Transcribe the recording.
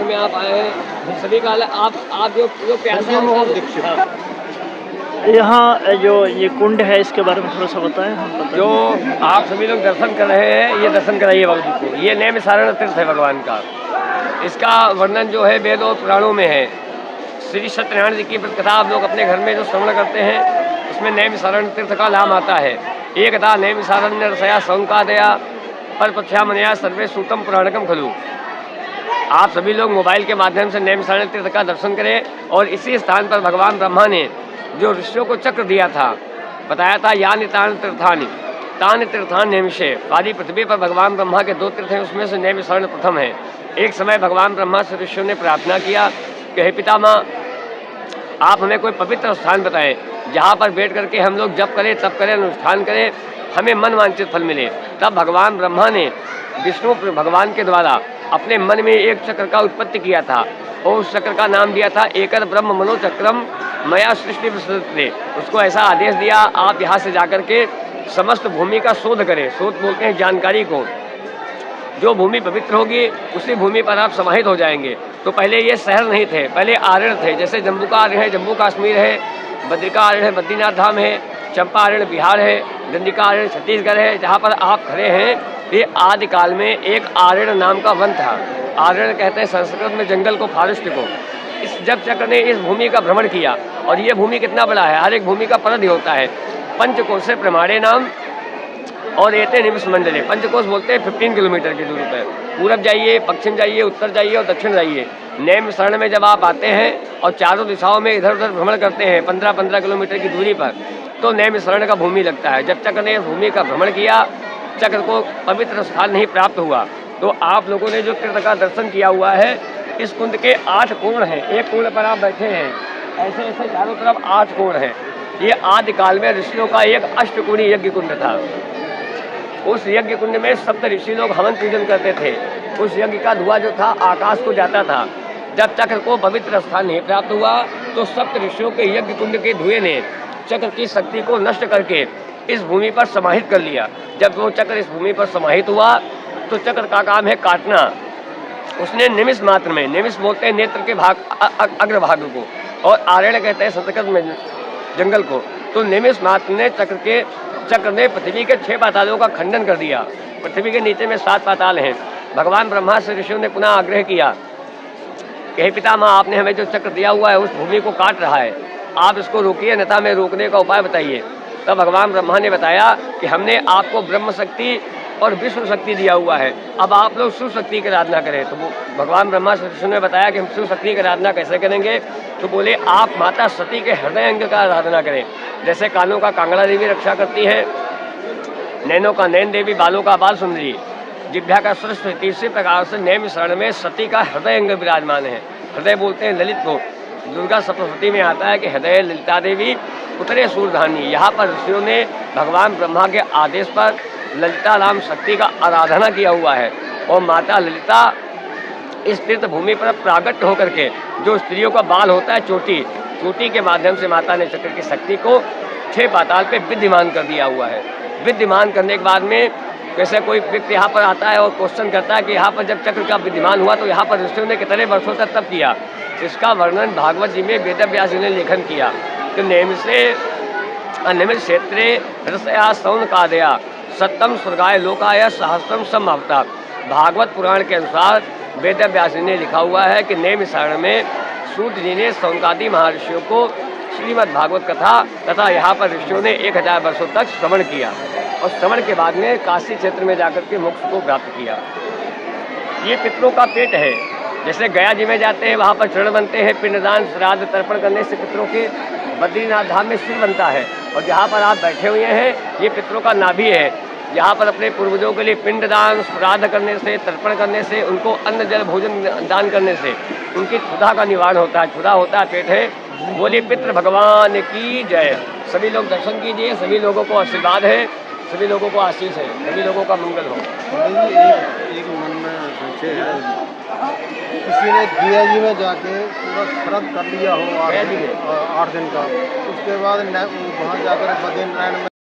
में आप आए हैं, सभी का आप जो प्यासा है यहाँ जो ये कुंड है इसके बारे में थोड़ा सा बताएं। जो आप सभी लोग दर्शन कर रहे हैं, ये दर्शन कराइए भगवान को। ये नैमिषारण्य तीर्थ है भगवान का। इसका वर्णन जो है वेद और पुराणों में है। श्री सत्यनारायण जी की कथा आप लोग अपने घर में जो श्रवण करते हैं, उसमें नैमिषारण्य तीर्थ का नाम आता है। एकदा नैमिषारण्य रसया संकादया पर पथ्यामनया सर्वे सूतम पुराणकम खलु। आप सभी लोग मोबाइल के माध्यम से नैमिषारण्य तीर्थ का दर्शन करें। और इसी स्थान पर भगवान ब्रह्मा ने जो ऋषियों को चक्र दिया था, बताया था यानि तानि तीर्थानि तानि तीर्थानि नैमिषे। आदि पृथ्वी पर भगवान ब्रह्मा के 2 तीर्थ हैं, उसमें से नैमिषारण्य प्रथम है। एक समय भगवान ब्रह्मा से ऋषियों ने प्रार्थना किया कि हे पितामह, आप हमें कोई पवित्र स्थान बताएं जहाँ पर बैठ करके हम लोग जप करें, तप करें, अनुष्ठान करें, हमें मन वांछित फल मिले। तब भगवान ब्रह्मा ने विष्णु भगवान के द्वारा अपने मन में एक चक्र का उत्पत्ति किया था और उस चक्र का नाम दिया था एकद ब्रह्म मनोचक्रम मया सृष्टि विसृजते। उसको ऐसा आदेश दिया, आप यहाँ से जाकर के समस्त भूमि का शोध करें। शोध बोलते हैं जानकारी को। जो भूमि पवित्र होगी उसी भूमि पर आप समाहित हो जाएंगे। तो पहले ये शहर नहीं थे, पहले आरण्य थे। जैसे जम्मू का आरण्य है, जम्मू कश्मीर है, बद्रिका आरण्य है, बद्रीनाथ धाम है, चंपा आरण्य बिहार है, दंडिका आरण्य छत्तीसगढ़ है। जहाँ पर आप खड़े हैं, ये आदिकाल में एक आरण्य नाम का वन था। आरण्य कहते हैं संस्कृत में जंगल को, फॉरेस्ट को। इस जब चक्र ने इस भूमि का भ्रमण किया, और ये भूमि कितना बड़ा है, हर एक भूमि का परद होता है। पंचकोशे प्रमाणे नाम और एते निमिष मंडले। पंचकोश बोलते हैं 15 किलोमीटर की दूरी पर। पूरब जाइए, पश्चिम जाइए, उत्तर जाइए और दक्षिण जाइए। नैमिषारण्य में जब आप आते हैं और चारों दिशाओं में इधर उधर भ्रमण करते हैं 15-15 किलोमीटर की दूरी पर, तो नैमिषारण्य का भूमि लगता है। जब चक्र ने भूमि का भ्रमण किया, चक्र को पवित्र स्थान नहीं प्राप्त हुआ, तो आप लोगों ने जो तीर्थ का दर्शन किया हुआ है, इस कुंड के 8 कोण हैं। एक कोण पर आप बैठे हैं, ऐसे ऐसे चारों तरफ 8 कोण हैं। ये आदिकाल में ऋषियों का एक अष्टकोणीय यज्ञ कुंड था। उस यज्ञ कुंड में सप्त ऋषि लोग हवन पूजन करते थे। उस यज्ञ का धुआं जो था आकाश को जाता था। जब चक्र को पवित्र स्थान नहीं प्राप्त हुआ, तो सप्त ऋषियों के यज्ञ कुंड के धुएं ने चक्र की शक्ति को नष्ट करके इस भूमि पर समाहित कर लिया। जब वो चक्र इस भूमि पर समाहित हुआ, तो चक्र का काम है काटना। उसने निमिष मात्र में, निमिष बोलते हैं नेत्र के भाग, अग्रभाग को, और आरण्य कहते हैं संस्कृत में जंगल को। तो निमिष मात्र ने चक्र ने पृथ्वी के 6 पातालों का खंडन कर दिया। पृथ्वी के नीचे में 7 पाताल हैं। भगवान ब्रह्मा से ऋषियों ने पुनः आग्रह किया कि हे पितामह, आपने हमें जो चक्र दिया हुआ है उस भूमि को काट रहा है, आप इसको रोकिए, अन्यथा में रोकने का उपाय बताइए। तब भगवान ब्रह्मा ने बताया कि हमने आपको ब्रह्म शक्ति और विष्णु शक्ति दिया हुआ है, अब आप लोग शिव शक्ति की आराधना करें। तो भगवान ब्रह्मा से ऋषि ने बताया कि हम शिव शक्ति की आराधना कैसे करेंगे। तो बोले आप माता सती के हृदय अंग का आराधना करें। जैसे कानों का कांगड़ा देवी रक्षा करती है, नैनों का नैन देवी, बालों का बाल सुंदरी, जिभ्या का सरस्वती, तीसरे प्रकार से नैमिषारण्य में सती का हृदय अंग विराजमान है। हृदय बोलते हैं ललित को। दुर्गा सप्तशती में आता है कि हृदय ललिता देवी उतरे सूरधानी। यहाँ पर ऋषियों ने भगवान ब्रह्मा के आदेश पर ललिता नाम शक्ति का आराधना किया हुआ है। और माता ललिता इस तीर्थ भूमि पर प्रागट होकर के, जो स्त्रियों का बाल होता है चोटी के माध्यम से माता ने चक्र की शक्ति को 6 पाताल पे विद्यमान कर दिया हुआ है। विद्यमान करने के बाद में जैसे कोई व्यक्ति यहाँ पर आता है और क्वेश्चन करता है कि यहाँ पर जब चक्र का विद्यमान हुआ तो यहाँ पर ऋषियों ने कितने वर्षों तक तप किया। इसका वर्णन भागवत जी में वेदव्यास जी ने लेखन किया कि निमिष क्षेत्रे रसया सौनकादया सत्तम स्वर्गाय लोकाय सहस्त्रम समाप्ता। भागवत पुराण के अनुसार वेदव्यास जी ने लिखा हुआ है कि नैमिषारण्य में सूत जी ने सौनकादि महर्षियों को श्रीमद् भागवत कथा तथा यहाँ पर ऋषियों ने 1000 वर्षों तक श्रवण किया और श्रवण के बाद में काशी क्षेत्र में जाकर के मोक्ष को प्राप्त किया। ये पितरों का पेट है। जैसे गया जी में जाते हैं, वहाँ पर चरण बनते हैं, पिंडदान श्राद्ध तर्पण करने से पितरों के बद्रीनाथ धाम में सिर बनता है। और जहाँ पर आप बैठे हुए हैं, ये पितरों का नाभि है। यहाँ पर अपने पूर्वजों के लिए पिंडदान श्राद्ध करने से, तर्पण करने से, उनको अन्न जल भोजन दान करने से उनकी क्षुधा का निवारण होता है। क्षुधा होता है पेट है। बोले पितृ भगवान की जय। सभी लोग दर्शन कीजिए। सभी लोगों को आशीर्वाद है, सभी लोगों को आशीष है, सभी लोगों का मंगल हो। एक मन में किसी ने गया जी में जाके पूरा श्राद्ध कर लिया हो गया जी में? 8 दिन का, उसके बाद वहाँ जाकर बद्रीनारायण में